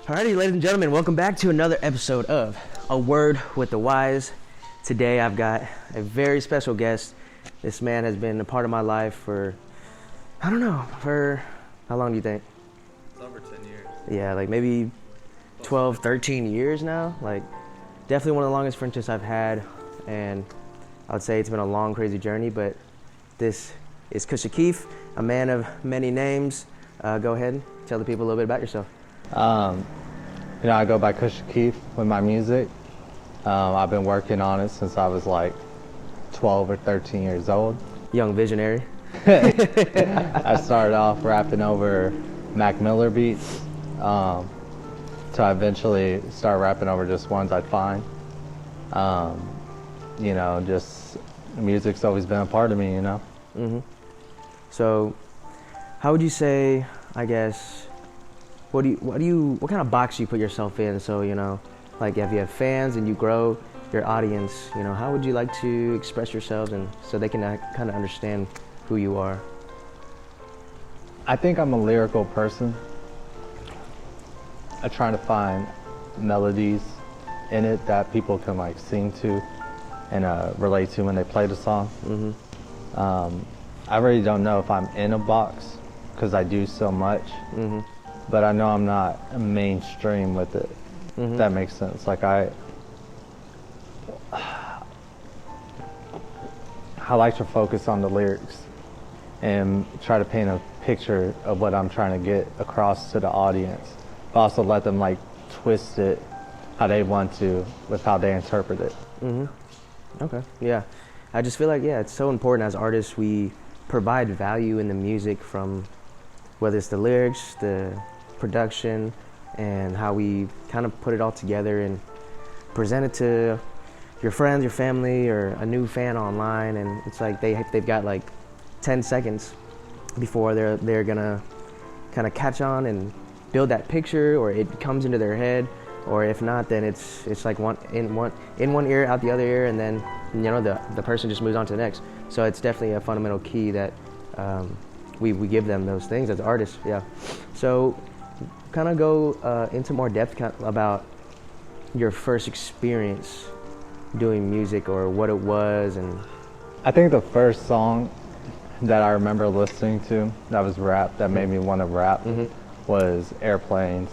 Alrighty, ladies and gentlemen, welcome back to another episode of A Word with the Wise. Today I've got a very special guest. This man has been a part of my life for, I don't know, for how long do you think? It's over 10 years. Yeah, like maybe 12, 13 years now. Like, definitely one of the longest friendships I've had, and I would say it's been a long, crazy journey, but this is Kusha Keef, a man of many names. Go ahead and tell the people a little bit about yourself. I go by Kusha Keef with my music. I've been working on it since I was like 12 or 13 years old. Young visionary. I started off rapping over Mac Miller beats, so I eventually started rapping over just ones I'd find. Just music's always been a part of me, you know? Mm-hmm. So, how would you say, I guess, what kind of box do you put yourself in? So, like if you have fans and you grow your audience, how would you like to express yourselves and so they can kind of understand who you are? I think I'm a lyrical person. I try to find melodies in it that people can like sing to and relate to when they play the song. Mm-hmm. I really don't know if I'm in a box because I do so much. Mm-hmm. But I know I'm not mainstream with it. Mm-hmm. If that makes sense. Like I like to focus on the lyrics and try to paint a picture of what I'm trying to get across to the audience, but also let them like twist it how they want to with how they interpret it. Mm-hmm. Okay. Yeah. I just feel like, it's so important as artists we provide value in the music, from whether it's the lyrics, the production, and how we kind of put it all together and present it to your friends, your family, or a new fan online. And it's like they've got like 10 seconds before they're gonna kind of catch on and build that picture, or it comes into their head, or if not, then it's like one ear out the other ear, and then the person just moves on to the next. So it's definitely a fundamental key that we give them those things as artists. Yeah. So kind of go into more depth about your first experience doing music, or what it was. And I think the first song that I remember listening to that was rap that made me want to rap was Airplanes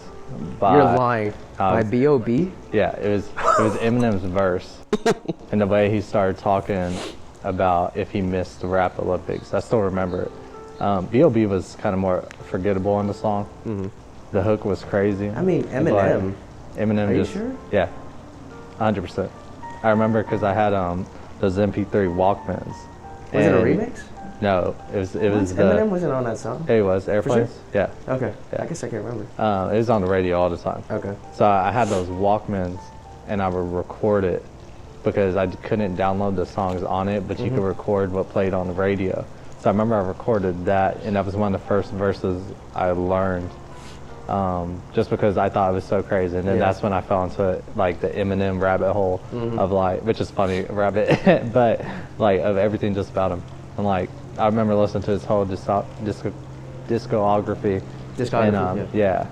by... You're lying. By B.O.B.? Yeah, it was Eminem's verse. And the way he started talking about if he missed the rap Olympics, I still remember it. B.O.B. was kind of more forgettable in the song. Mm-hmm. The hook was crazy. I mean, Eminem. Eminem. Are you sure? Yeah, 100%. I remember because I had those MP3 Walkmans. Was it a remix? No, it was Eminem wasn't on that song? It was Airplanes. Sure? Yeah. Okay. Yeah. I guess I can't remember. It was on the radio all the time. Okay. So I had those Walkmans, and I would record it because I couldn't download the songs on it, but you could record what played on the radio. So I remember I recorded that, and that was one of the first verses I learned, just because I thought it was so crazy. And then that's when I fell into it, like the Eminem rabbit hole of like, which is funny, rabbit, but like of everything just about him. And like, I remember listening to his whole discography. Discography, and, yeah.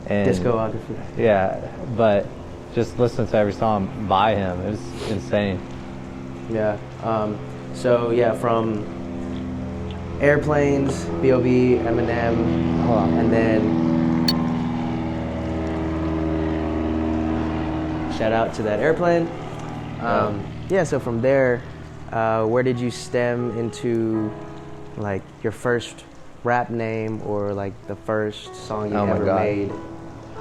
And discography. Yeah, but just listening to every song by him, it was insane. Yeah. From Airplanes, B.O.B., Eminem, and then shout out to that Airplane. So from there, where did you stem into like your first rap name, or like the first song you ever made?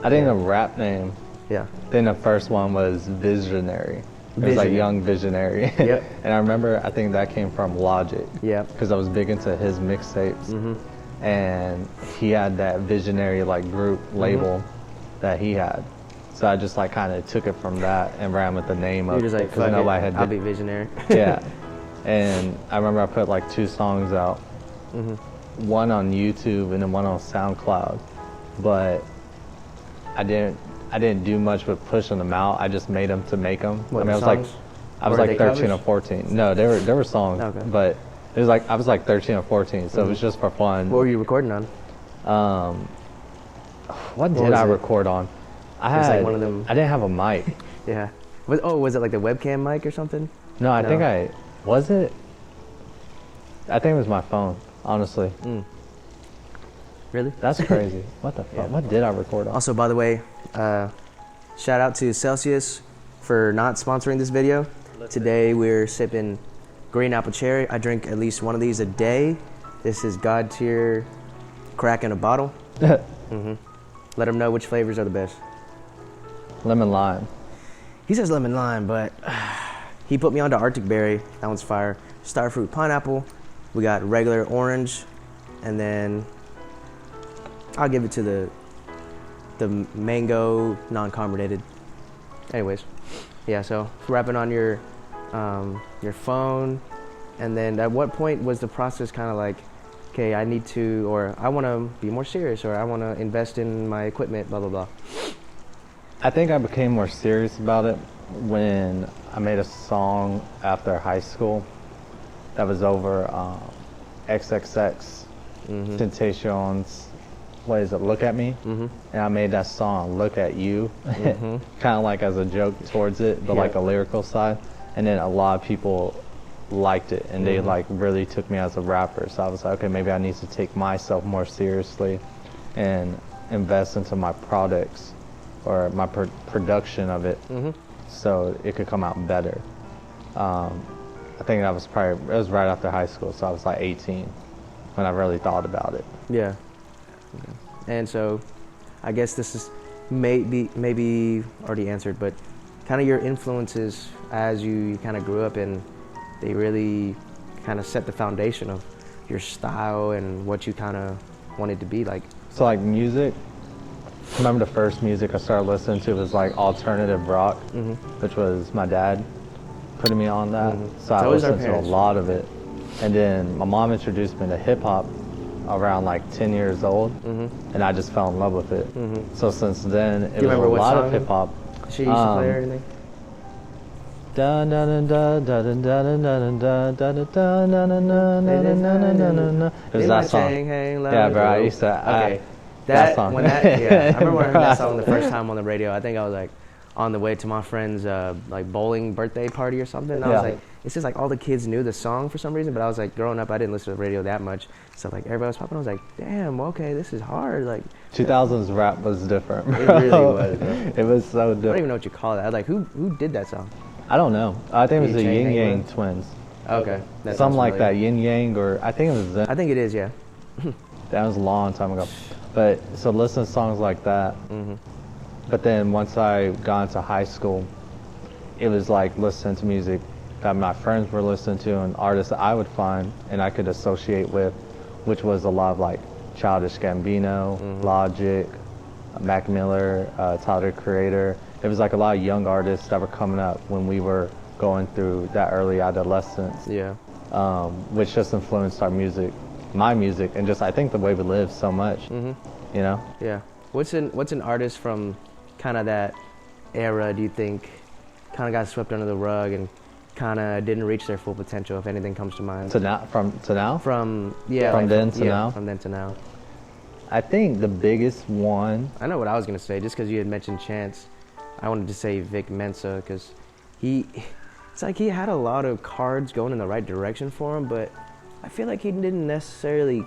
I think the rap name. Yeah. I think the first one was Visionary. It was like Young Visionary. Yep. And I remember, I think that came from Logic. Yep. Because I was big into his mixtapes. And he had that Visionary like group label that he had. So I just like kind of took it from that and ran with the name of it. You're just like, fuck it, I'll be Visionary. Yeah. And I remember I put like 2 songs out. One on YouTube and then one on SoundCloud. But I didn't do much with pushing them out. I just made them to make them. What, I was like 13 or 14. No, they were songs. Okay. But it was like I was like 13 or 14, so it was just for fun. What were you recording on? What did I record on? I It was had like one of them. I didn't have a mic. Yeah. Was it like the webcam mic or something? No, I No. think was it. I think it was my phone. Honestly, Really? that's crazy. What the fuck? Yeah. What did I record on? Also, by the way, shout out to Celsius for not sponsoring this video. Today we're sipping green apple cherry. I drink at least one of these a day. This is God tier crack in a bottle. Let them know which flavors are the best. Lemon lime. He says lemon lime, but he put me onto Arctic berry. That one's fire. Starfruit pineapple. We got regular orange, and then I'll give it to the mango non-carbonated. Anyways, yeah. So wrapping on your phone, and then at what point was the process kind of like, okay, I need to, or I want to be more serious, or I want to invest in my equipment, blah blah blah. I think I became more serious about it when I made a song after high school that was over XXX Tentacion's, what is it, Look at Me? And I made that song, Look at You, kind of like as a joke towards it, but like a lyrical side. And then a lot of people liked it, and they like really took me as a rapper. So I was like, okay, maybe I need to take myself more seriously and invest into my products or my production of it, so it could come out better. I think that was it was right after high school, so I was like 18 when I really thought about it. Yeah. Okay. And so I guess this is maybe already answered, but kind of your influences as you kind of grew up, and they really kind of set the foundation of your style and what you kind of wanted to be like. So like music, I remember the first music I started listening to was like alternative rock, which was my dad putting me on that. So I listened to a lot of it. And then my mom introduced me to hip hop around like 10 years old, and I just fell in love with it. So since then, it was a lot of hip hop. She used to play or anything? It was that song. Yeah, bro, I used to. Okay. That song. I remember when I heard that song the first time on the radio. I think I was like on the way to my friend's like bowling birthday party or something. And I was like, it's just like all the kids knew the song for some reason. But I was like, growing up, I didn't listen to the radio that much. So like everybody was popping. I was like, damn, okay, this is hard. Like 2000s rap was different, bro. It really was, bro. It was so different. I don't even know what you call that. Like who did that song? I don't know. I think it was the DJ Yin Yang Hangman? Twins. Okay. Something like that, Yin Yang, or I think it was them. I think it is, yeah. That was a long time ago. But so listen to songs like that. But then once I got into high school, it was like listening to music that my friends were listening to and artists that I would find and I could associate with, which was a lot of like Childish Gambino, Logic, Mac Miller, Tyler the Creator. It was like a lot of young artists that were coming up when we were going through that early adolescence. Yeah. Which just influenced our music, my music, and just I think the way we live so much. You know? Yeah. What's an artist from kind of that era do you think kind of got swept under the rug and kind of didn't reach their full potential, if anything comes to mind? From then to now. I think the biggest one. I know what I was gonna say. Just because you had mentioned Chance, I wanted to say Vic Mensa, because it's like he had a lot of cards going in the right direction for him, but I feel like he didn't necessarily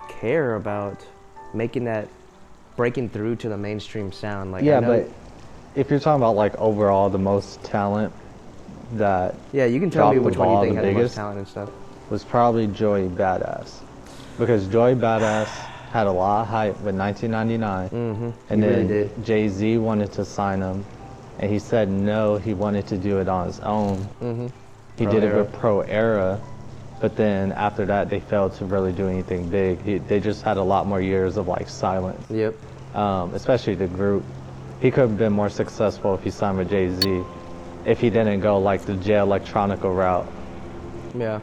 care about breaking through to the mainstream sound. Like, yeah, but if you're talking about like overall the most talent that you can tell me which one you think had the most talent and stuff, was probably Joey Badass, because Joey Badass had a lot of hype with 1999, and then really Jay-Z wanted to sign him, and he said no, he wanted to do it on his own. He did it with Pro Era, but then after that they failed to really do anything big. They just had a lot more years of like silence. Especially the group. He could have been more successful if he signed with Jay-Z, if he didn't go like the Jay Electronica route.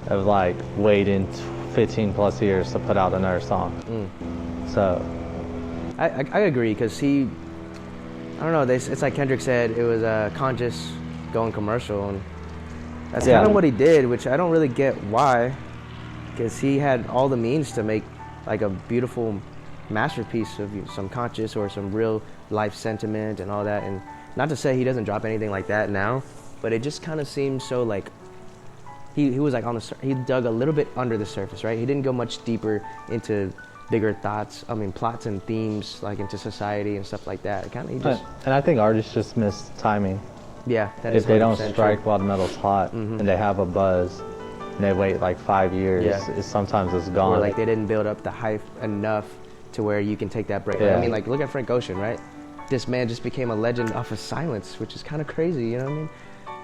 Of like waiting 15 plus years to put out another song. So I agree, because I don't know, it's like Kendrick said, it was conscious going commercial, and that's kind of what he did, which I don't really get why, because he had all the means to make like a beautiful masterpiece of some conscious or some real life sentiment and all that. And not to say he doesn't drop anything like that now, but it just kind of seems so like he was like he dug a little bit under the surface, right? He didn't go much deeper into bigger thoughts, plots and themes, like into society and stuff like that. And I think artists just miss timing. Yeah, that is if they don't 100% strike true. while the metal's hot and they have a buzz and they wait like 5 years, sometimes it's gone. Or like they didn't build up the hype enough to where you can take that break. Yeah. I mean, like look at Frank Ocean, right? This man just became a legend off of silence, which is kind of crazy, you know what I mean?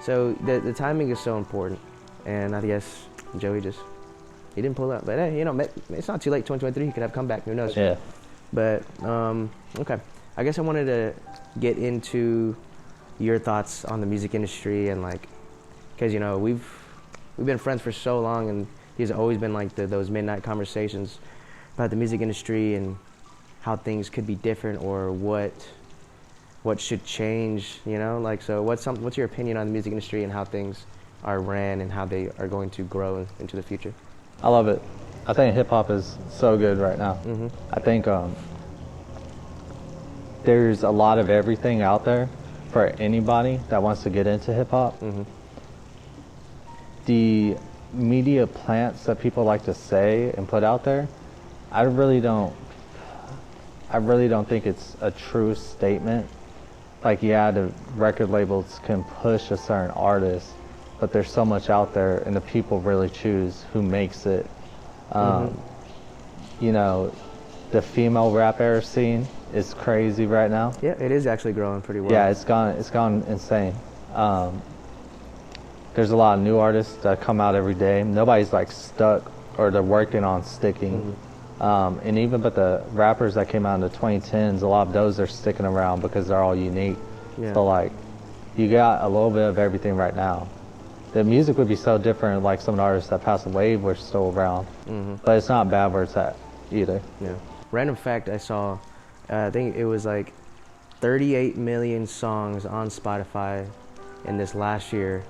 So the timing is so important, and I guess Joey he didn't pull up. But hey, it's not too late. 2023, he could have come back. Who knows? Yeah. But okay, I guess I wanted to get into your thoughts on the music industry and like, because we've been friends for so long, and he's always been like those midnight conversations about the music industry and how things could be different or what should change, like, so what's your opinion on the music industry and how things are ran and how they are going to grow into the future? I love it. I think hip hop is so good right now. Mm-hmm. I think there's a lot of everything out there for anybody that wants to get into hip hop. Mm-hmm. The media plants that people like to say and put out there, I really don't think it's a true statement. Like, yeah, the record labels can push a certain artist, but there's so much out there, and the people really choose who makes it. The female rap era scene is crazy right now. Yeah, it is actually growing pretty well. Yeah, it's gone insane. There's a lot of new artists that come out every day. Nobody's like stuck, or they're working on sticking. And even but the rappers that came out in the 2010s, a lot of those are sticking around because they're all unique. Yeah. So like, you got a little bit of everything right now. The music would be so different, like some artists that passed away were still around. But it's not bad where it's at either. Yeah. Random fact I saw, I think it was like 38 million songs on Spotify in this last year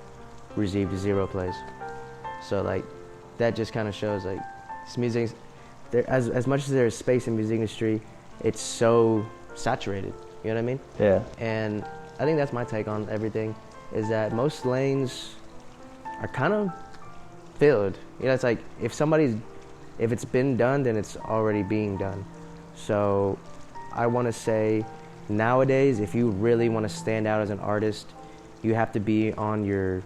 received 0 plays. So like, that just kind of shows like this music. As much as there's space in the music industry, it's so saturated. You know what I mean? Yeah. And I think that's my take on everything, is that most lanes are kind of filled. It's like if it's been done, then it's already being done. So I want to say nowadays, if you really want to stand out as an artist, you have to be on your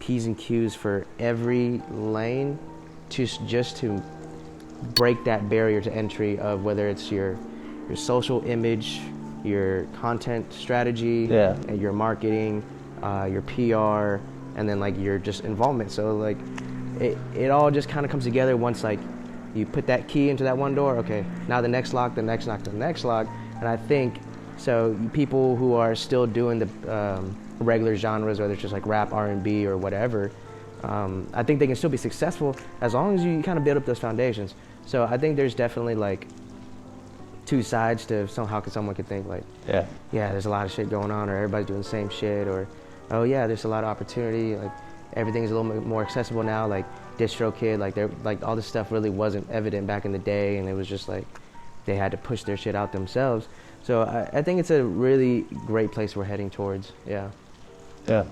P's and Q's for every lane just to break that barrier to entry of whether it's your social image, your content strategy, and your marketing, your PR, and then like your just involvement. So like it all just kind of comes together once like you put that key into that one door. Okay, now the next lock, the next lock, the next lock. And I think so people who are still doing the regular genres, whether it's just like rap, R&B, or whatever, I think they can still be successful as long as you kind of build up those foundations. So I think there's definitely like two sides to how someone could think like, yeah, there's a lot of shit going on, or everybody's doing the same shit, or oh yeah, there's a lot of opportunity, like everything's a little bit more accessible now, like DistroKid, like they're like all this stuff really wasn't evident back in the day, and it was just like they had to push their shit out themselves. So I think it's a really great place we're heading towards. Yeah. That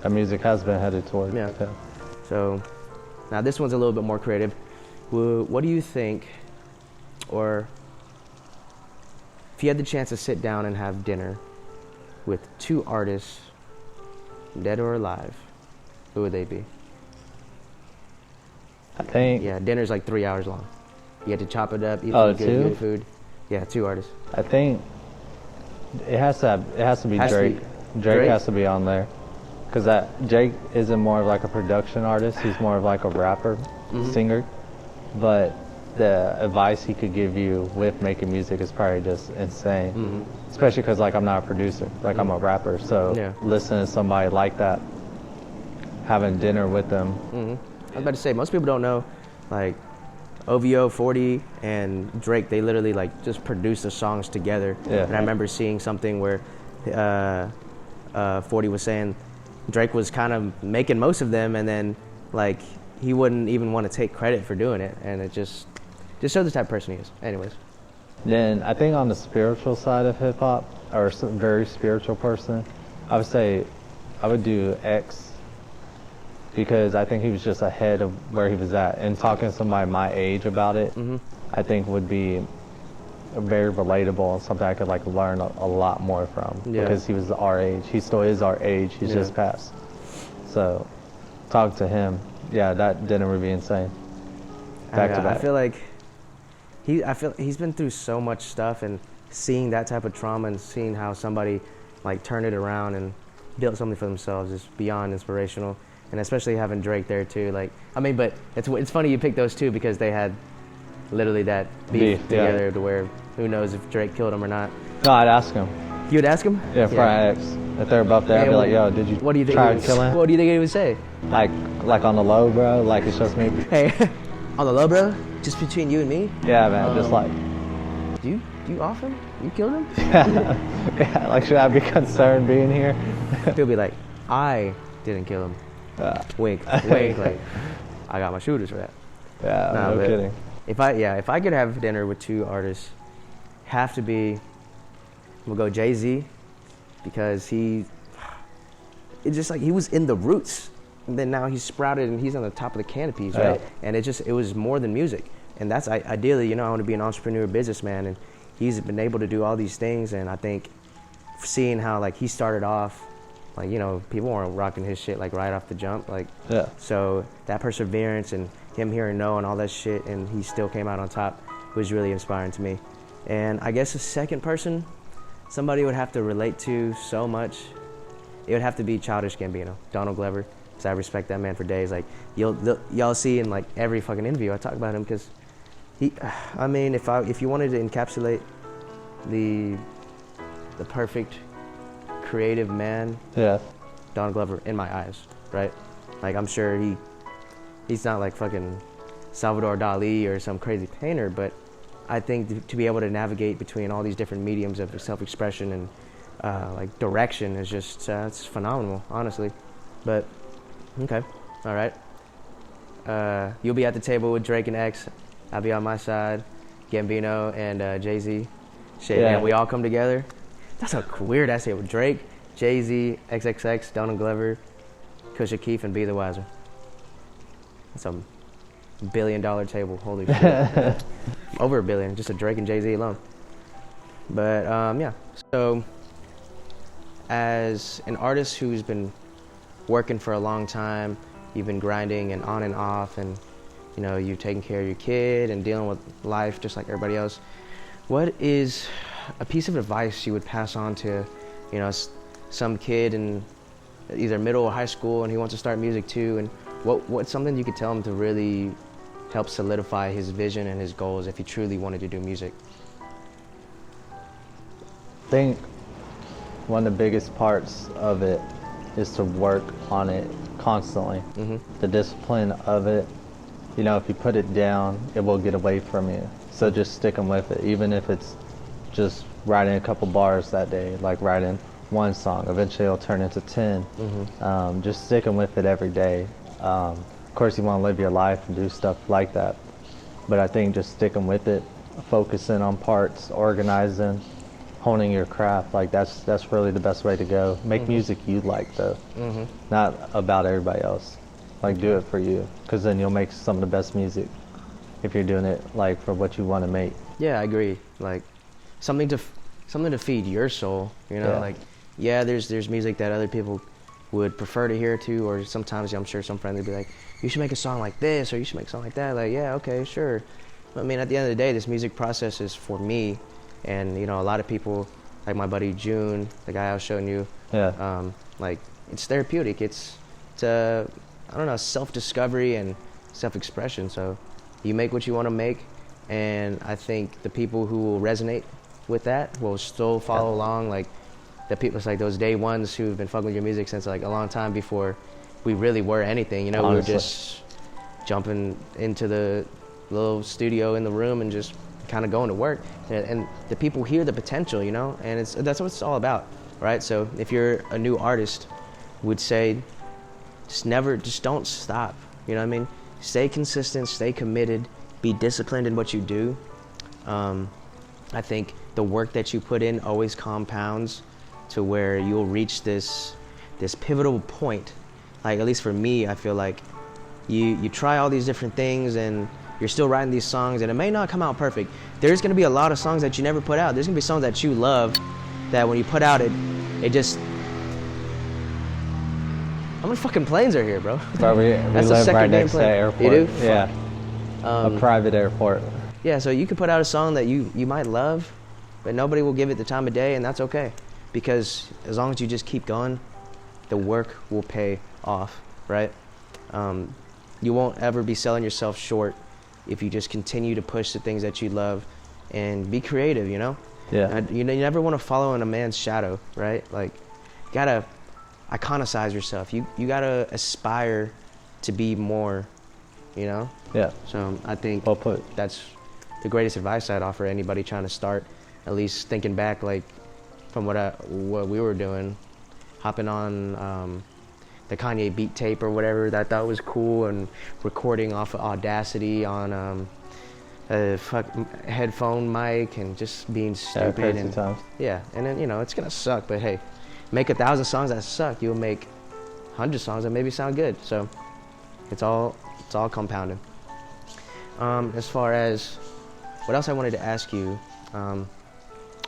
music has been headed towards. Yeah. So now this one's a little bit more creative. What do you think, or if you had the chance to sit down and have dinner with 2 artists, dead or alive, who would they be? I think... Yeah, dinner's like 3 hours long. You had to chop it up, eat some good food. Yeah, 2 artists. I think it has to be Drake. Drake has to be on there. Because Drake isn't more of like a production artist, he's more of like a rapper, singer. But the advice he could give you with making music is probably just insane. Especially because like I'm not a producer, like I'm a rapper. So listening to somebody like that, having dinner with them. I was about to say, most people don't know, like OVO, 40, and Drake, they literally like just produce the songs together. And I remember seeing something where 40 was saying Drake was kind of making most of them, and then like he wouldn't even want to take credit for doing it, and it just shows the type of person he is. Anyways. Then I think on the spiritual side of hip hop, or very spiritual person, I would say I would do X, because I think he was just ahead of where he was at. And talking to somebody my age about it, I think would be very relatable and something I could like learn a lot more from. Yeah. Because he was our age. He still is our age. He's just passed. So talk to him. Yeah, that dinner would be insane. Back to back. I feel like he's been through so much stuff, and seeing that type of trauma and seeing how somebody like turned it around and built something for themselves is beyond inspirational. And especially having Drake there too. Like, I mean, but it's funny you picked those two because they had literally that beef together to where who knows if Drake killed him or not. No, I'd ask him. You would ask him? Yeah, for X. If they're both there, I'd be like, yo, did you what do you think try to kill him? What do you think he would say? Like on the low, bro? Like, it's just me? Hey, on the low, bro? Just between you and me? Yeah, man, just like... Do you off him? You killed him? Yeah, like, should I be concerned being here? He'll be like, I didn't kill him. Wink, wink, like, I got my shooters for that. Yeah, no kidding. If I could have dinner with two artists, have to be, we'll go Jay-Z, because it's just like he was in the roots, and then now he's sprouted and he's on the top of the canopies, right? And it was more than music, and that's ideally, I want to be an entrepreneur, businessman, and he's been able to do all these things, and I think seeing how like he started off. Like, people weren't rocking his shit like right off the jump. Like, so that perseverance and him hearing no and all that shit, and he still came out on top, was really inspiring to me. And I guess a second person, somebody would have to relate to so much, it would have to be Childish Gambino, Donald Glover, because I respect that man for days. Like, y'all see in like every fucking interview I talk about him, because I mean, if you wanted to encapsulate the perfect creative man, Donald Glover in my eyes, right? Like, I'm sure he's not like fucking Salvador Dali or some crazy painter, but I think to be able to navigate between all these different mediums of self-expression and like direction is just it's phenomenal, honestly. But okay, all right. You'll be at the table with Drake and X. I'll be on my side, Gambino and Jay-Z. Shit, man, we all come together. That's a weird ass hit with Drake, Jay-Z, XXX, Donald Glover, Kusha, Keef, and Be the Wiser. That's a $1 billion table. Holy shit. Over $1 billion, just a Drake and Jay-Z alone. But yeah, so as an artist who's been working for a long time, you've been grinding and on and off, and you've taken care of your kid and dealing with life just like everybody else. What is a piece of advice you would pass on to, some kid in either middle or high school and he wants to start music too, and what's something you could tell him to really help solidify his vision and his goals if he truly wanted to do music? I think one of the biggest parts of it is to work on it constantly. The discipline of it, if you put it down, it will get away from you. So just sticking with it, even if it's just writing a couple bars that day, like writing one song, eventually it'll turn into 10. Just sticking with it every day. Of course you want to live your life and do stuff like that, but I think just sticking with it, focusing on parts, organizing, honing your craft, like that's really the best way to go. Make music you like though, not about everybody else. Like, do it for you, because then you'll make some of the best music if you're doing it like for what you want to make. Yeah, I agree. Like something to feed your soul, like there's music that other people would prefer to hear too, or sometimes I'm sure some friends would be like, you should make a song like this or you should make a song like that. Like, yeah, okay, sure. I mean, at the end of the day, this music process is for me, and a lot of people, like my buddy June, the guy I was showing you, like it's therapeutic. It's I don't know, self-discovery and self-expression. So you make what you want to make, and I think the people who will resonate with that will still follow along. Like the people, it's like those day ones who've been fucking with your music since like a long time before we really were anything. We were just jumping into the little studio in the room and just kind of going to work. And the people hear the potential, and that's what it's all about, right? So if you're a new artist, would say, just don't stop. You know what I mean? Stay consistent, stay committed, be disciplined in what you do. I think the work that you put in always compounds to where you'll reach this pivotal point. Like, at least for me, I feel like you try all these different things and you're still writing these songs and it may not come out perfect. There's gonna be a lot of songs that you never put out. There's gonna be songs that you love that when you put out it just... How many fucking planes are here, bro? But we live right next to the airport. You do? Yeah. A private airport. Yeah, so you could put out a song that you might love, but nobody will give it the time of day, and that's okay. Because as long as you just keep going, the work will pay off, right? You won't ever be selling yourself short if you just continue to push the things that you love and be creative, you know? Yeah. You never want to follow in a man's shadow, right? Like, you gotta iconicize yourself. You gotta aspire to be more, you know? Yeah. So I think well put. That's the greatest advice I'd offer anybody trying to start, at least thinking back, like, from what we were doing, hopping on the Kanye beat tape or whatever that I thought was cool, and recording off of Audacity on a headphone mic and just being stupid. Yeah, times. Yeah, and then, you know, it's gonna suck, but hey, make 1,000 songs that suck, you'll make 100 songs that maybe sound good. So it's all compounded. As far as what else I wanted to ask you,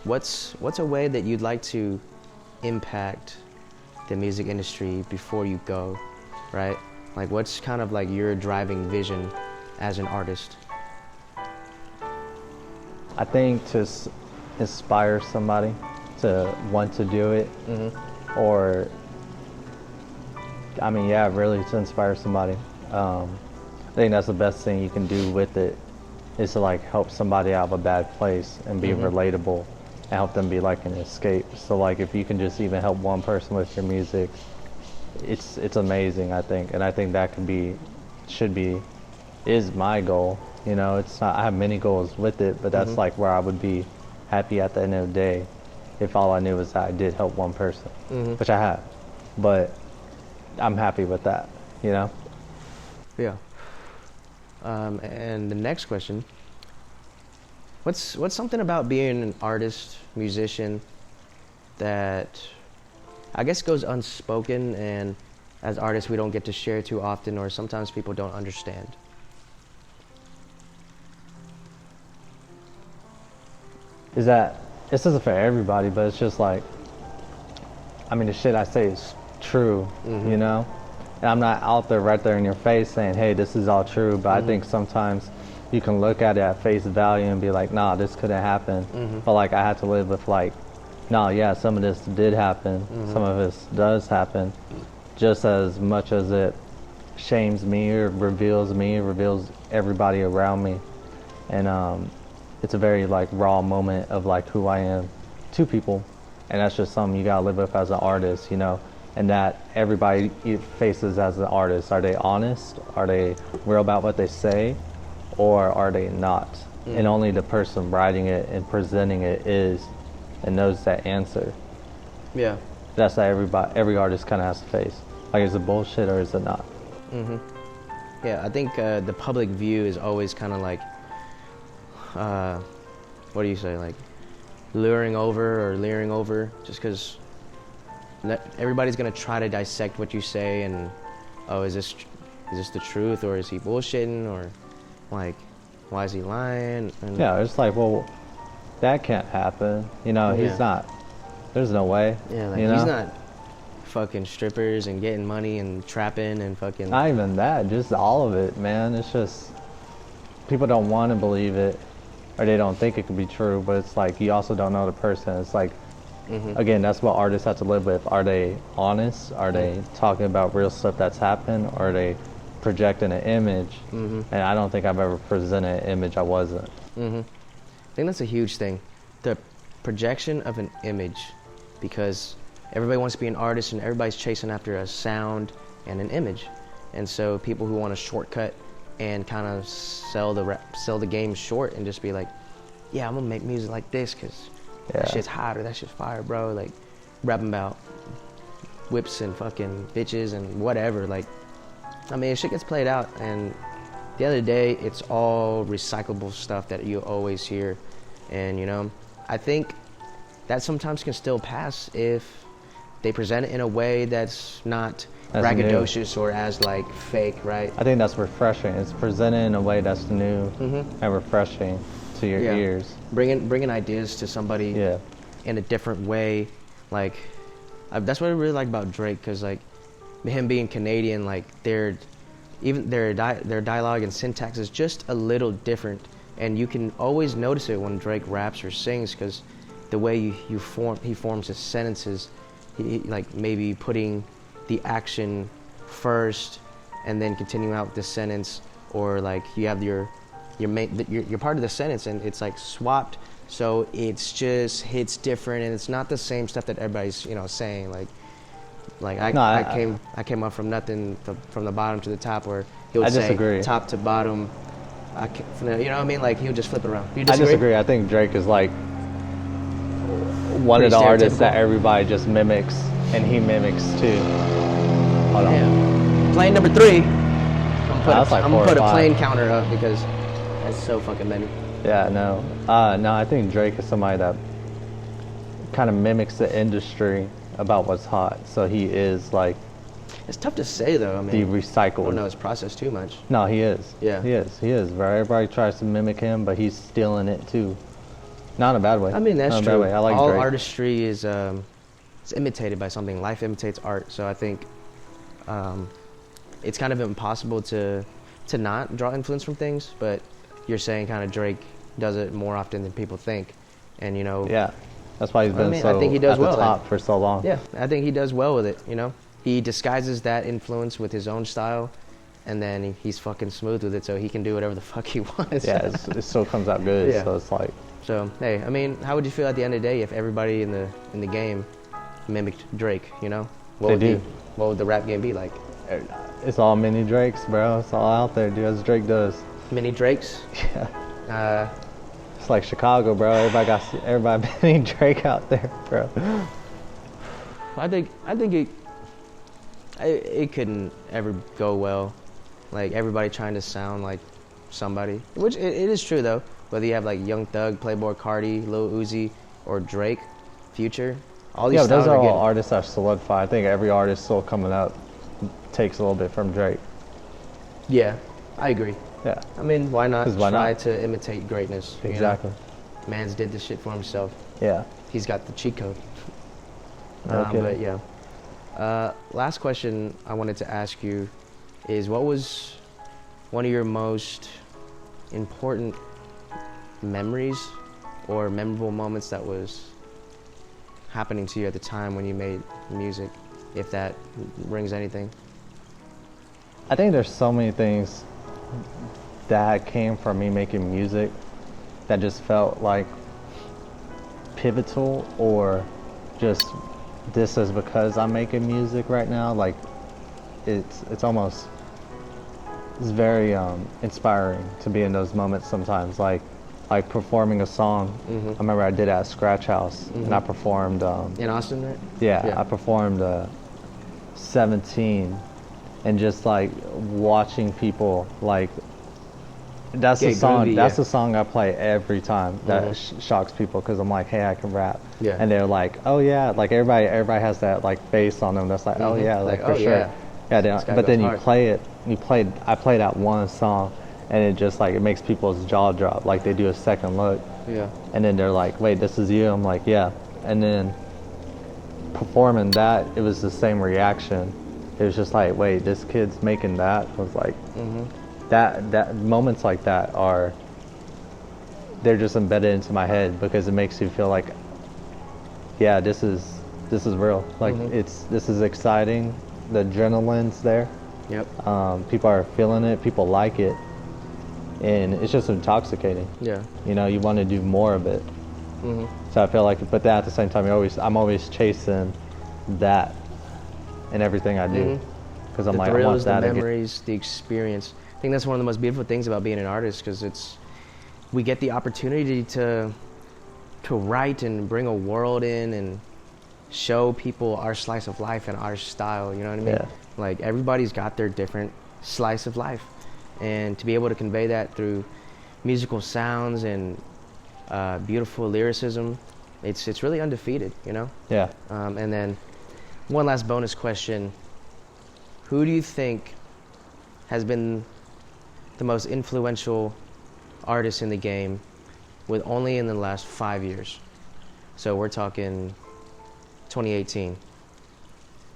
what's a way that you'd like to impact the music industry before you go, right? Like, what's kind of like your driving vision as an artist? I think to inspire somebody to want to do it, or, I mean, yeah, really to inspire somebody. I think that's the best thing you can do with it, is to like help somebody out of a bad place and be relatable and help them be like an escape. So like if you can just even help one person with your music, it's amazing, I think. And I think that is my goal. You know, it's not, I have many goals with it, but that's like where I would be happy at the end of the day if all I knew was that I did help one person, which I have. But I'm happy with that, you know? Yeah. And the next question, what's something about being an artist, musician, that I guess goes unspoken, and as artists we don't get to share too often, or sometimes people don't understand? Is that, this isn't for everybody, but it's just like, I mean, the shit I say is true, you know? And I'm not out there right there in your face saying, hey, this is all true, but I think sometimes you can look at it at face value and be like, nah, this couldn't happen. But like, I had to live with like, nah, yeah, some of this did happen, some of this does happen, just as much as it shames me or reveals everybody around me. And it's a very like raw moment of like who I am to people, and that's just something you gotta live with as an artist, you know? And that everybody faces as an artist. Are they honest? Are they real about what they say? Or are they not? And only the person writing it and presenting it is, and knows that answer. Yeah. That's that every artist kind of has to face. Like, is it bullshit or is it not? Yeah, I think the public view is always kind of like, what do you say, like leering over, just because everybody's gonna try to dissect what you say, and is this the truth, or is he bullshitting, or like, why is he lying? And yeah, it's like, well, that can't happen. You know, he's not. There's no way. Yeah, like, you know? He's not fucking strippers and getting money and trapping and fucking. Not even that, just all of it, man. It's just people don't want to believe it, or they don't think it could be true. But it's like, you also don't know the person. It's like, again, that's what artists have to live with. Are they honest? Are they talking about real stuff that's happened? Or are they projecting an image? And I don't think I've ever presented an image I wasn't. I think that's a huge thing, the projection of an image, because everybody wants to be an artist and everybody's chasing after a sound and an image. And so people who want a shortcut and kind of sell the game short and just be like, yeah, I'm gonna make music like this because that shit's hot, or that shit's fire, bro. Like, rapping about whips and fucking bitches and whatever. Like, I mean, shit gets played out, and at the end of the day, it's all recyclable stuff that you always hear. And I think that sometimes can still pass if they present it in a way that's not That's braggadocious or as like fake, right? I think that's refreshing. It's presented in a way that's new and refreshing to your ears. Bringing ideas to somebody Yeah. in a different way, like that's what I really like about Drake, because like him being Canadian, like their dialogue and syntax is just a little different, and you can always notice it when Drake raps or sings, because the way he forms his sentences, he like maybe putting the action first and then continuing out with the sentence, or like you have your part of the sentence and it's like swapped, so it's just hits different and it's not the same stuff that everybody's saying. I came up from nothing from the bottom to the top, or he would say top to bottom. You know what I mean? Like he would just flip it around. You disagree? I disagree. I think Drake is like one of the artists that everybody just mimics, and he mimics too. Hold on. Yeah. Plane number 3. I'm gonna put a plane counter up because that's so fucking many. Yeah, no. I think Drake is somebody that kind of mimics the industry about what's hot. So he is like... It's tough to say though. I mean, the recycled. I don't know his process too much. No, he is. Yeah. He is. Everybody tries to mimic him, but he's stealing it too. Not in a bad way. I mean, that's true. I like all Drake. Artistry is it's imitated by something. Life imitates art. So I think it's kind of impossible to not draw influence from things. But you're saying kind of Drake does it more often than people think, and Yeah, that's why he's been I think he does at the well top for so long. Yeah, I think he does well with it. He disguises that influence with his own style, and then he's fucking smooth with it, so he can do whatever the fuck he wants. Yeah, it still comes out good. Yeah. So it's like... So hey, I mean, how would you feel at the end of the day if everybody in the game mimicked Drake? What would the rap game be like? It's all mini Drakes, bro. It's all out there, dude, as Drake does. Mini Drakes? Yeah. It's like Chicago, bro. Everybody mini Drake out there, bro. I think it couldn't ever go well. Like everybody trying to sound like somebody, which it is true though. Whether you have like Young Thug, Playboi Carti, Lil Uzi, or Drake, Future, all these. Yeah, those are all artists that are solidified. I think every artist still coming up takes a little bit from Drake. Yeah, I agree. Yeah. I mean, why not try to imitate greatness? Exactly. Man's did this shit for himself. Yeah. He's got the cheat code. Okay. But yeah. Last question I wanted to ask you is, what was one of your most important memories or memorable moments that was happening to you at the time when you made music, if that rings anything? I think there's so many things that came from me making music that just felt like pivotal, or just this is because I'm making music right now. Like it's very inspiring to be in those moments sometimes, like performing a song. I remember I did it at Scratch House, and I performed in Austin, right? Yeah, I performed 17, and just like watching people, like that's the song. Groovy, that's the song I play every time. That shocks people, because I'm like, hey, I can rap. Yeah. And they're like, oh yeah, like everybody has that like bass on them. That's like, oh yeah, like for sure. Yeah, but then you play it. I played that one song, and it just like, it makes people's jaw drop. Like they do a second look. Yeah. And then they're like, wait, this is you? I'm like, yeah. And then performing that, it was the same reaction. It was just like, wait, this kid's making that? I was like, that moments like that they're just embedded into my head, because it makes you feel like, yeah, this is real. Like this is exciting. The adrenaline's there. Yep. People are feeling it. People like it, and it's just intoxicating. Yeah. You want to do more of it. So I feel like, but then at the same time, I'm always chasing that in everything I do, because I'm like, I want that. The memories, the experience. I think that's one of the most beautiful things about being an artist, because we get the opportunity to write and bring a world in and show people our slice of life and our style. You know what I mean? Yeah. Like everybody's got their different slice of life, and to be able to convey that through musical sounds and beautiful lyricism. It's really undefeated, you know? Yeah. And then one last bonus question. Who do you think has been the most influential artist in the game with only in the last 5 years? So we're talking 2018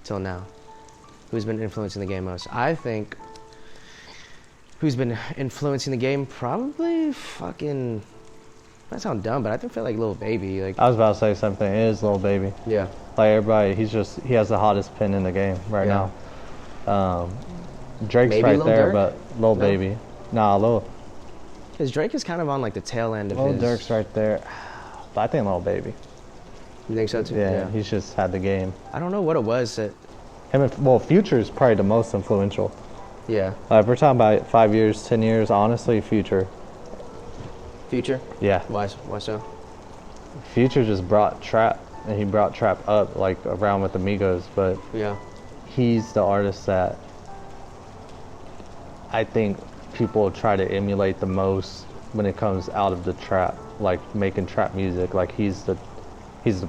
till now. Who's been influencing the game most? I think who's been influencing the game probably fucking, that sounds dumb, but I feel like Lil Baby. Like, I was about to say something. It is Lil Baby. yeah. Like everybody, he has the hottest pin in the game right Yeah. now. Drake's Maybe right Lil there, Durk? but Lil No? Baby. Nah, Lil Because Drake is kind of on like the tail end of his. Durk's right there. But I think Lil Baby. You think so too? Yeah, he's just had the game. I don't know what it was that. Him and, well, Future is probably the most influential. Yeah. If we're talking about 5 years, 10 years, honestly, Future. Future? Yeah. Why so? Future just brought trap, and he brought trap up, like, around with Amigos, but Yeah. he's the artist that I think people try to emulate the most when it comes out of the trap, like making trap music. Like he's the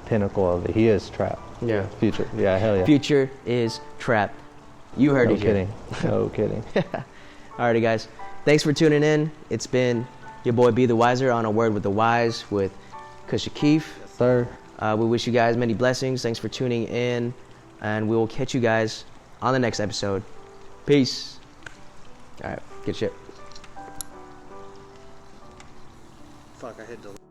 pinnacle of it. He is trap. Yeah. Future. Yeah, hell yeah. Future is trap. You heard No it here. kidding. No kidding. Alrighty, guys. Thanks for tuning in. It's been your boy Be the Wiser on A Word with the Wise with Kusha Keef. Yes, sir. We wish you guys many blessings. Thanks for tuning in, and we will catch you guys on the next episode. Peace. All right, good shit. Fuck, I hit delete.